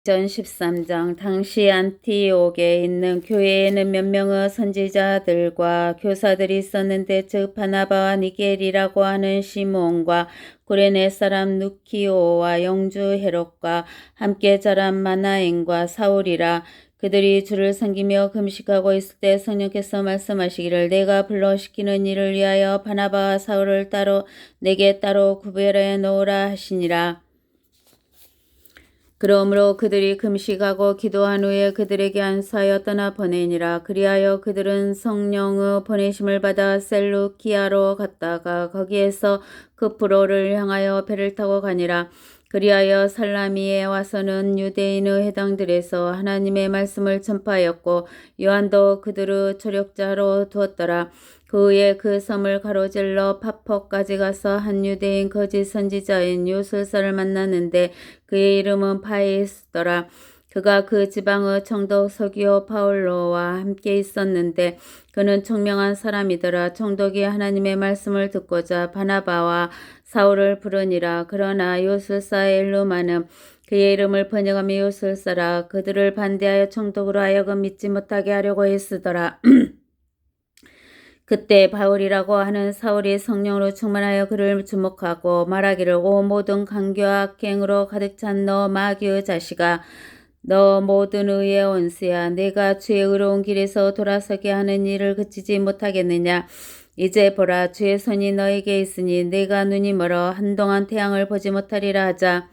전 13장 당시 안티옥에 있는 교회에는 몇 명의 선지자들과 교사들이 있었는데 즉 바나바와 니겔이라고 하는 시므온과 구레네 사람 누키오와 영주 헤롯과 함께 자란 마나엔과 사울이라. 그들이 주를 섬기며 금식하고 있을 때 성령께서 말씀하시기를 내가 불러시키는 일을 위하여 바나바와 사울을 내게 따로 구별해 놓으라 하시니라. 그러므로 그들이 금식하고 기도한 후에 그들에게 안수하여 떠나 보내니라. 그리하여 그들은 성령의 보내심을 받아 셀루키아로 갔다가 거기에서 그프로를 향하여 배를 타고 가니라. 그리하여 살라미에 와서는 유대인의 회당들에서 하나님의 말씀을 전파하였고 요한도 그들의 조력자로 두었더라. 그 후에 그 섬을 가로질러 파포까지 가서 한 유대인 거짓 선지자인 요술사를 만났는데 그의 이름은 파이스더라. 그가 그 지방의 총독 서기오 바울로와 함께 있었는데 그는 총명한 사람이더라. 총독이 하나님의 말씀을 듣고자 바나바와 사울을 부르니라. 그러나 요술사의 일루마는 그의 이름을 번역하며 요술사라 그들을 반대하여 총독으로 하여금 믿지 못하게 하려고 애쓰더라. 그때 바울이라고 하는 사울이 성령으로 충만하여 그를 주목하고 말하기를 오 모든 강교와 악행으로 가득 찬 너 마귀의 자식아 너 모든 의의 원수야. 내가 주의 의로운 길에서 돌아서게 하는 일을 그치지 못하겠느냐. 이제 보라 주의 손이 너에게 있으니 내가 눈이 멀어 한동안 태양을 보지 못하리라 하자.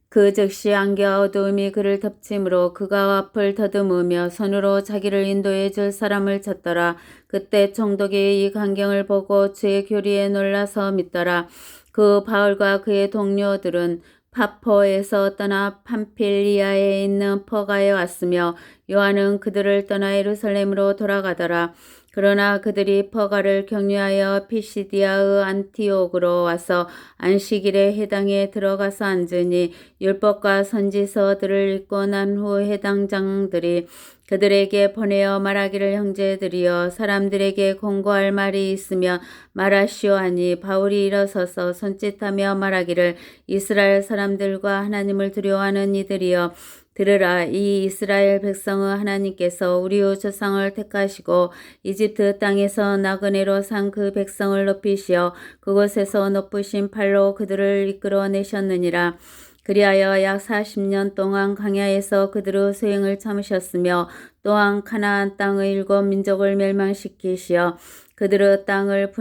그 즉시 안개와 어두움이 그를 덮침으로 그가 앞을 더듬으며 손으로 자기를 인도해 줄 사람을 찾더라. 그때 총독이 이 광경을 보고 주의 교리에 놀라서 믿더라. 그 바울과 그의 동료들은 파포에서 떠나 팜필리아에 있는 퍼가에 왔으며 요한은 그들을 떠나 예루살렘으로 돌아가더라. 그러나 그들이 퍼가를 경유하여 피시디아의 안티옥으로 와서 안식일에 회당에 들어가서 앉으니 율법과 선지서들을 읽고 난 후 회당장들이 그들에게 보내어 말하기를 형제들이여 사람들에게 공고할 말이 있으면 말하시오 하니 바울이 일어서서 손짓하며 말하기를 이스라엘 사람들과 하나님을 두려워하는 이들이여 들으라. 이 이스라엘 백성의 하나님께서 우리의 조상을 택하시고 이집트 땅에서 나그네로 산 그 백성을 높이시어 그곳에서 높으신 팔로 그들을 이끌어내셨느니라. 그리하여 약 40년 동안 광야에서 그들의 소행을 참으셨으며 또한 가나안 땅의 7 민족을 멸망시키시어 그들의 땅을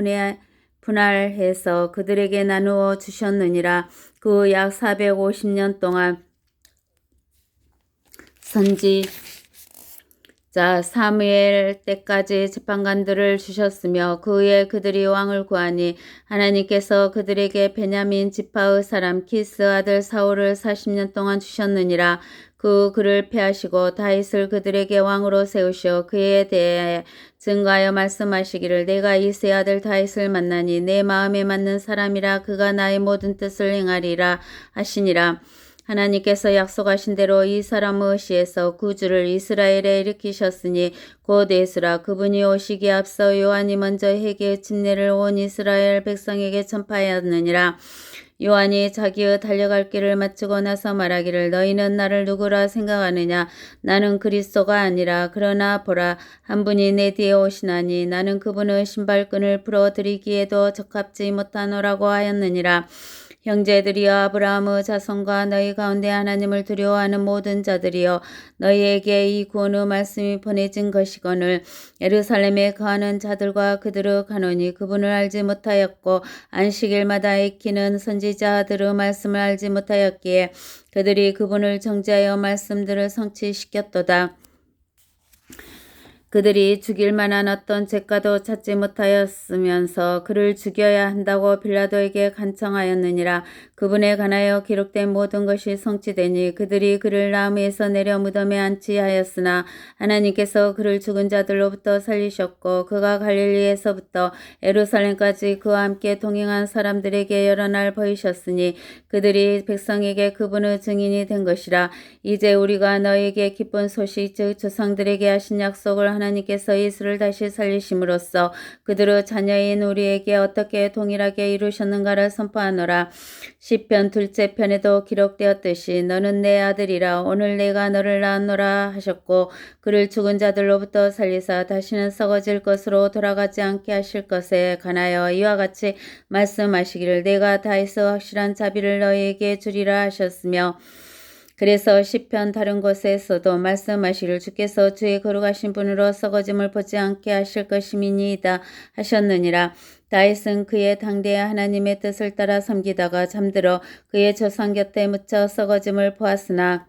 분할해서 그들에게 나누어 주셨느니라. 그 약 450년 동안 선지자 사무엘 때까지 재판관들을 주셨으며 그 후에 그들이 왕을 구하니 하나님께서 그들에게 베냐민 지파의 사람 키스 아들 사울을 40년 동안 주셨느니라. 그를 패하시고 다윗을 그들에게 왕으로 세우시어 그에 대해 증거하여 말씀하시기를 내가 이세 아들 다윗을 만나니 내 마음에 맞는 사람이라 그가 나의 모든 뜻을 행하리라 하시니라. 하나님께서 약속하신 대로 이 사람의 의시에서 구주를 이스라엘에 일으키셨으니 곧 예수라. 그분이 오시기에 앞서 요한이 먼저 회개의 침례를 온 이스라엘 백성에게 전파하였느니라. 요한이 자기의 달려갈 길을 마치고 나서 말하기를 너희는 나를 누구라 생각하느냐. 나는 그리스도가 아니라 그러나 보라 한 분이 내 뒤에 오시나니 나는 그분의 신발끈을 풀어드리기에도 적합지 못하노라고 하였느니라. 형제들이여 아브라함의 자손과 너희 가운데 하나님을 두려워하는 모든 자들이여 너희에게 이 구원의 말씀이 보내진 것이거늘 예루살렘에 거하는 자들과 그들의 간원이 그분을 알지 못하였고 안식일마다 익히는 선지자들의 말씀을 알지 못하였기에 그들이 그분을 정죄하여 말씀들을 성취시켰도다. 그들이 죽일 만한 어떤 죄가도 찾지 못하였으면서 그를 죽여야 한다고 빌라도에게 간청하였느니라. 그분에 관하여 기록된 모든 것이 성취되니 그들이 그를 나무에서 내려 무덤에 안치하였으나 하나님께서 그를 죽은 자들로부터 살리셨고 그가 갈릴리에서부터 예루살렘까지 그와 함께 동행한 사람들에게 여러 날 보이셨으니 그들이 백성에게 그분의 증인이 된 것이라. 이제 우리가 너에게 기쁜 소식 즉 조상들에게 하신 약속을 하나님께서 예수를 다시 살리심으로써 그들의 자녀인 우리에게 어떻게 동일하게 이루셨는가를 선포하노라. 시편 둘째 편에도 기록되었듯이 너는 내 아들이라 오늘 내가 너를 낳았노라 하셨고 그를 죽은 자들로부터 살리사 다시는 썩어질 것으로 돌아가지 않게 하실 것에 관하여 이와 같이 말씀하시기를 내가 다해서 확실한 자비를 너희에게 주리라 하셨으며 그래서 시편 다른 곳에서도 말씀하시기를 주께서 주의 거룩하신 분으로 썩어짐을 보지 않게 하실 것임이니이다 하셨느니라. 다윗은 그의 당대의 하나님의 뜻을 따라 섬기다가 잠들어 그의 조상 곁에 묻혀 썩어짐을 보았으나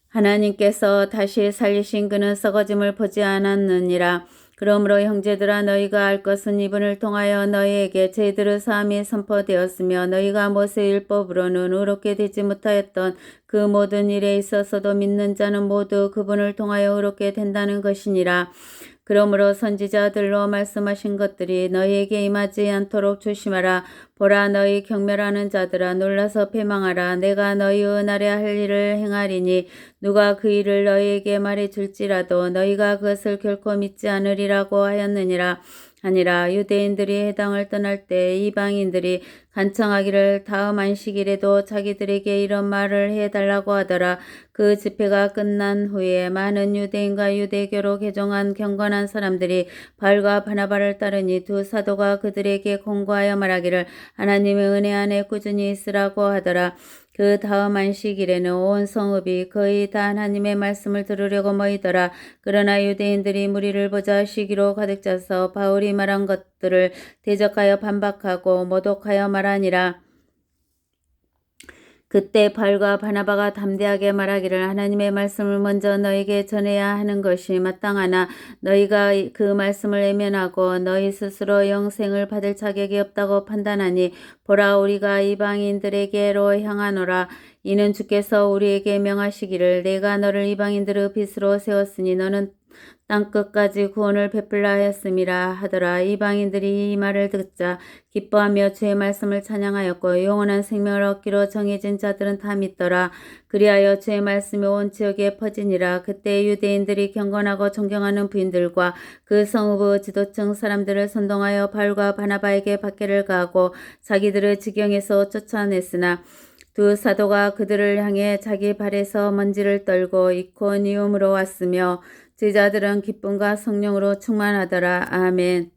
하나님께서 다시 살리신 그는 썩어짐을 보지 않았느니라. 그러므로 형제들아 너희가 알 것은 이분을 통하여 너희에게 죄들의 사함이 선포되었으며 너희가 모세 율법으로는 의롭게 되지 못하였던 그 모든 일에 있어서도 믿는 자는 모두 그분을 통하여 의롭게 된다는 것이니라. 그러므로 선지자들로 말씀하신 것들이 너희에게 임하지 않도록 조심하라. 보라 너희 경멸하는 자들아 놀라서 패망하라. 내가 너희의 날에 할 일을 행하리니 누가 그 일을 너희에게 말해줄지라도 너희가 그것을 결코 믿지 않으리라고 하였느니라. 아니라 유대인들이 해당을 떠날 때 이방인들이 간청하기를 다음 안식일에도 자기들에게 이런 말을 해달라고 하더라. 그 집회가 끝난 후에 많은 유대인과 유대교로 개종한 경건한 사람들이 바울과 바나바를 따르니 두 사도가 그들에게 공고하여 말하기를 하나님의 은혜 안에 꾸준히 있으라고 하더라. 그 다음 안식일에는 온 성읍이 거의 다 하나님의 말씀을 들으려고 모이더라. 그러나 유대인들이 무리를 보자 시기로 가득 차서 바울이 말한 것들을 대적하여 반박하고 모독하여 말하니라. 그때 바울과 바나바가 담대하게 말하기를 하나님의 말씀을 먼저 너에게 전해야 하는 것이 마땅하나 너희가 그 말씀을 외면하고 너희 스스로 영생을 받을 자격이 없다고 판단하니 보라 우리가 이방인들에게로 향하노라. 이는 주께서 우리에게 명하시기를 내가 너를 이방인들의 빚으로 세웠으니 너는 땅끝까지 구원을 베풀라 하였음이라 하더라. 이방인들이 이 말을 듣자 기뻐하며 주의 말씀을 찬양하였고 영원한 생명을 얻기로 정해진 자들은 다 믿더라. 그리하여 주의 말씀이 온 지역에 퍼지니라. 그때 유대인들이 경건하고 존경하는 부인들과 그 성읍의 지도층 사람들을 선동하여 바울과 바나바에게 박해를 가하고 자기들의 지경에서 쫓아냈으나 두 사도가 그들을 향해 자기 발에서 먼지를 떨고 이코니움으로 왔으며 제자들은 기쁨과 성령으로 충만하더라. 아멘.